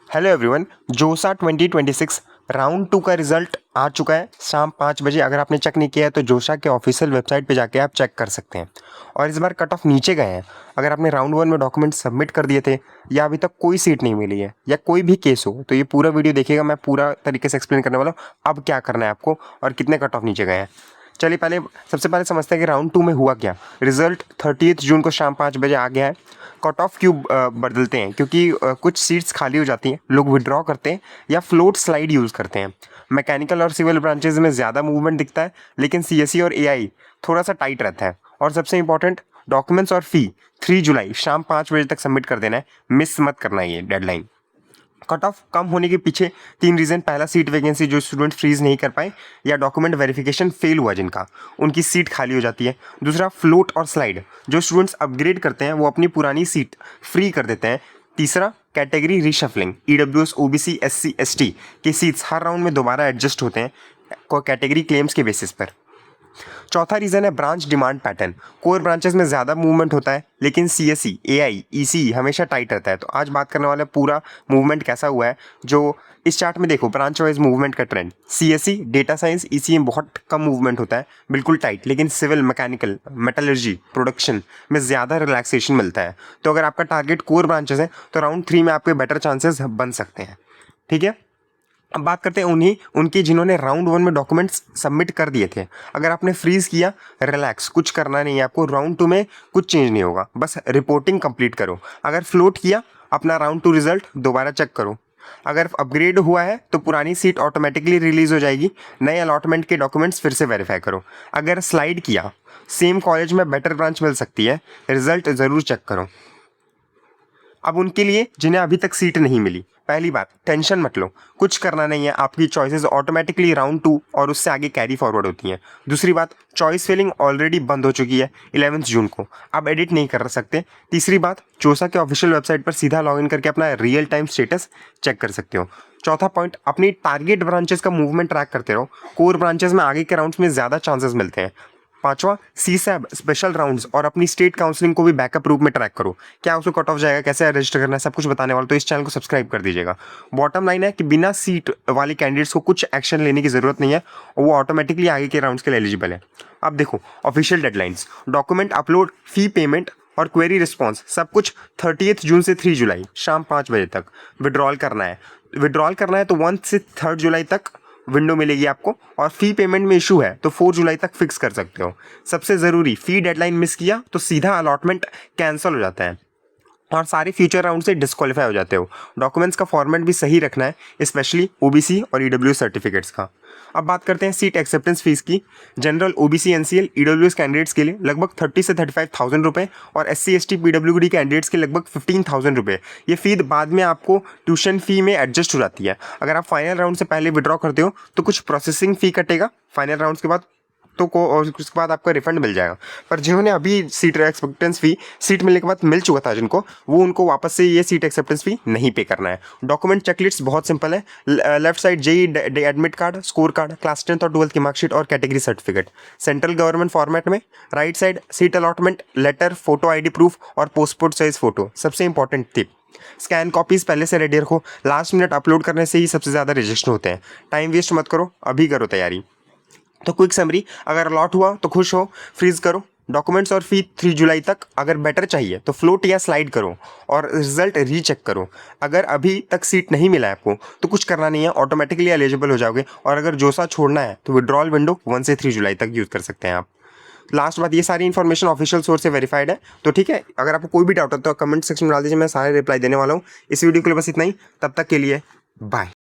Hello everyone, जोसा 2026 round 2 का result आ चुका है शाम 5 बजे। अगर आपने चेक नहीं किया है तो जोसा के ऑफिशियल वेबसाइट पे जाके आप चेक कर सकते हैं। और इस बार कट ऑफ नीचे गए हैं। अगर आपने राउंड 1 में डॉक्यूमेंट सबमिट कर दिए थे या अभी तक कोई सीट नहीं मिली है या कोई भी केस हो तो ये पूरा वीडियो देखिएगा। मैं पूरा तरीके से एक्सप्लेन करने वाला हूँ अब क्या करना है आपको और कितने कट ऑफ नीचे गए हैं। चलिए सबसे पहले समझते हैं कि राउंड 2 में हुआ क्या। रिजल्ट 30 जून को शाम 5 बजे आ गया है। कट ऑफ क्यों बदलते हैं? क्योंकि कुछ सीट्स खाली हो जाती हैं, लोग विड्रॉ करते हैं या फ्लोट स्लाइड यूज़ करते हैं। मैकेनिकल और सिविल ब्रांचेज में ज़्यादा मूवमेंट दिखता है, लेकिन सीएसई और एआई थोड़ा सा टाइट रहता है। और सबसे इंपॉर्टेंट, डॉक्यूमेंट्स और फी 3 जुलाई शाम 5 बजे तक सबमिट कर देना है। मिस मत करना है ये डेडलाइन। कट ऑफ कम होने के पीछे 3 रीज़न। पहला, सीट वैकेंसी, जो स्टूडेंट फ्रीज नहीं कर पाए या डॉक्यूमेंट वेरिफिकेशन फेल हुआ जिनका, उनकी सीट खाली हो जाती है। दूसरा, फ्लोट और स्लाइड, जो स्टूडेंट्स अपग्रेड करते हैं वो अपनी पुरानी सीट फ्री कर देते हैं। तीसरा, category reshuffling, EWS, OBC, SC, ST की सीट्स हर राउंड में दोबारा एडजस्ट होते हैं कैटेगरी क्लेम्स के बेसिस पर। चौथा रीज़न है branch demand pattern. Core branches में ज़्यादा मूवमेंट होता है, लेकिन सीएसई, एआई, ईसी हमेशा टाइट रहता है। तो आज बात करने वाला पूरा मूवमेंट कैसा हुआ है। जो इस चार्ट में देखो, ब्रांच वाइज मूवमेंट का trend. CSE, data science, EC में बहुत कम मूवमेंट होता है, बिल्कुल टाइट। लेकिन सिविल, मैकेनिकल, मेटलर्जी, प्रोडक्शन में ज़्यादा रिलैक्सेशन मिलता है। तो अगर आपका टारगेट कोर ब्रांचेस है तो राउंड 3 में आपके बेटर चांसेस बन सकते हैं। ठीक है, अब बात करते हैं उनकी जिन्होंने राउंड 1 में डॉक्यूमेंट्स सबमिट कर दिए थे। अगर आपने फ्रीज किया, रिलैक्स, कुछ करना नहीं है आपको। राउंड 2 में कुछ चेंज नहीं होगा, बस रिपोर्टिंग कंप्लीट करो। अगर फ्लोट किया, अपना राउंड 2 रिजल्ट दोबारा चेक करो। अगर अपग्रेड हुआ है तो पुरानी सीट ऑटोमेटिकली रिलीज हो जाएगी। नए अलॉटमेंट के डॉक्यूमेंट्स फिर से वेरीफाई करो। अगर स्लाइड किया, सेम कॉलेज में बेटर ब्रांच मिल सकती है, रिजल्ट ज़रूर चेक करो। अब उनके लिए जिन्हें अभी तक सीट नहीं मिली, पहली बात, टेंशन मत लो, कुछ करना नहीं है। आपकी चॉइसेस ऑटोमेटिकली राउंड 2 और उससे आगे कैरी फॉरवर्ड होती हैं। दूसरी बात, चॉइस फिलिंग ऑलरेडी बंद हो चुकी है 11 जून को, आप एडिट नहीं कर सकते। तीसरी बात, जोसा के ऑफिशियल वेबसाइट पर सीधा लॉगिन करके अपना रियल टाइम स्टेटस चेक कर सकते हो। चौथा पॉइंट, अपनी टारगेट ब्रांचेस का मूवमेंट ट्रैक करते रहो। कोर ब्रांचेस में आगे के राउंड्स में ज़्यादा चांसेस मिलते हैं। पांचवा, सीसैब स्पेशल राउंड्स और अपनी स्टेट काउंसलिंग को भी बैकअप रूप में ट्रैक करो। क्या उसको कट ऑफ जाएगा, कैसे रजिस्टर करना है, सब कुछ बताने वाला, तो इस चैनल को सब्सक्राइब कर दीजिएगा। बॉटम लाइन है कि बिना सीट वाले कैंडिडेट्स को कुछ एक्शन लेने की जरूरत नहीं है और वो ऑटोमेटिकली आगे के राउंड्स के लिए एलिजिबल है। अब देखो official deadlines, document upload, fee payment और क्वेरी रिस्पॉन्स, सब कुछ 30 जून से 3 जुलाई शाम 5 बजे तक विड्रॉल करना है। विड्रॉल करना है तो 1 से 3 जुलाई तक विंडो मिलेगी आपको। और फी पेमेंट में इशू है तो 4 जुलाई तक फिक्स कर सकते हो। सबसे ज़रूरी, फी डेडलाइन मिस किया तो सीधा अलॉटमेंट कैंसिल हो जाता है और सारे फ्यूचर राउंड से डिस्क्वालीफाई हो जाते हो। डॉक्यूमेंट्स का फॉर्मेट भी सही रखना है, स्पेशली ओबीसी और ईडब्ल्यूएस सर्टिफिकेट्स का। अब बात करते हैं सीट एक्सेप्टेंस फीस की। General, OBC, NCL, EWS candidates के लिए लगभग 30 से 35,000 रुपये और एससी, एसटी, पीडब्ल्यूडी कैंडिडेट्स के लगभग 15,000 रुपये। ये फी बाद में आपको ट्यूशन फी में एडजस्ट हो जाती है। अगर आप फाइनल राउंड से पहले विड्रॉ करते हो तो कुछ प्रोसेसिंग फी कटेगा फाइनल राउंड्स के बाद, तो और उसके बाद आपका रिफंड मिल जाएगा। पर जिन्होंने अभी सीट एक्सेप्टेंस फी सीट मिलने के बाद मिल चुका था जिनको, वो उनको वापस से ये सीट एक्सेप्टेंस फी नहीं पे करना है। डॉक्यूमेंट चेकलिस्ट बहुत सिंपल है। Left side JEE admit card, score card, class 10th और 12th की मार्कशीट और category certificate central government format में। Right side seat allotment letter, photo ID proof और पासपोर्ट साइज फोटो। सबसे इंपॉर्टेंट टिप, स्कैन कॉपीज पहले से ready रखो। Last minute upload करने से ही सबसे ज़्यादा रजिस्टर होते हैं। टाइम वेस्ट मत करो, अभी करो तैयारी। तो क्विक समरी, अगर अलॉट हुआ तो खुश हो, फ्रीज करो डॉक्यूमेंट्स और फी 3 जुलाई तक। अगर बेटर चाहिए तो फ्लोट या स्लाइड करो और रिजल्ट रीचेक करो। अगर अभी तक सीट नहीं मिला है आपको तो कुछ करना नहीं है, ऑटोमेटिकली एलिजिबल हो जाओगे। और अगर जोसा छोड़ना है तो विड्रॉल विंडो 1 से 3 जुलाई तक यूज़ कर सकते हैं आप। लास्ट बात, ये सारी इन्फॉर्मेशन ऑफिशियल सोर्स से वेरीफाइड है। तो ठीक है, अगर आपको कोई भी डाउट हो तो कमेंट सेक्शन में डाल दीजिए, मैं सारे रिप्लाई देने वाला हूँ। इस वीडियो के लिए बस इतना ही, तब तक के लिए बाय।